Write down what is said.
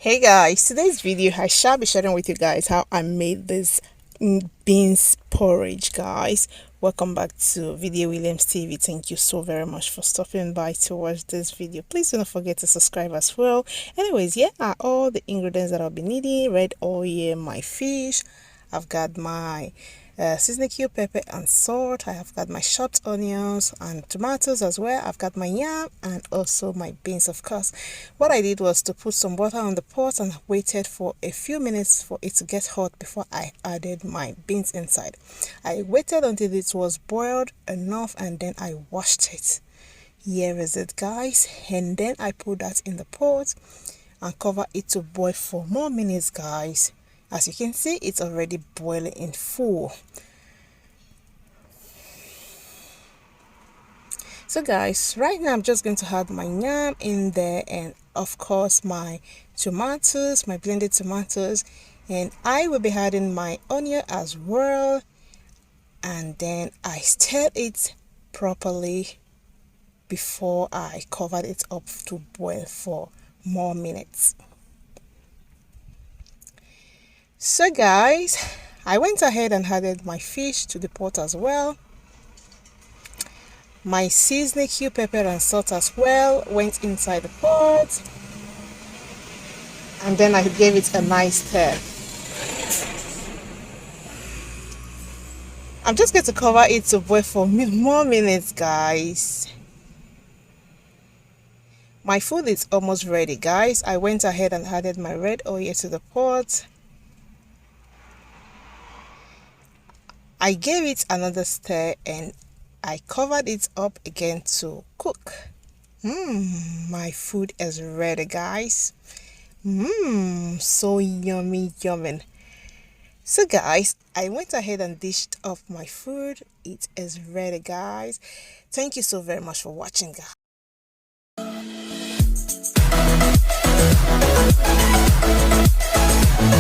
Hey guys, today's video I shall be sharing with you guys how I made this beans porridge. Guys, welcome back to Video Williams TV. Thank you so very much for stopping by to watch this video. Please do not forget to subscribe as well. Anyways, here are all the ingredients that I'll be needing: red oil, my fish, I've got my seasoning cube, pepper and salt. I have got my chopped onions and tomatoes as well. I've got my yam and also my beans, of course. What I did was to put some water on the pot and waited for a few minutes for it to get hot before I added my beans inside. I waited until it was boiled enough and then I washed it. Here is it, guys, and then I put that in the pot and cover it to boil for more minutes, guys. As you can see, it's already boiling in full. So guys, right now I'm just going to add my yam in there and of course my tomatoes, my blended tomatoes, and I will be adding my onion as well, and then I stir it properly before I covered it up to boil for more minutes. So guys, I went ahead and added my fish to the pot as well. My seasoning cube, pepper and salt as well went inside the pot, and then I gave it a nice stir. I'm just going to cover it to boil for more minutes, guys. My food is almost ready, guys. I went ahead and added my red oil to the pot. I gave it another stir and I covered it up again to cook. My food is ready, guys. So yummy. So guys, I went ahead and dished off my food. It is ready, guys. Thank you so very much for watching, guys.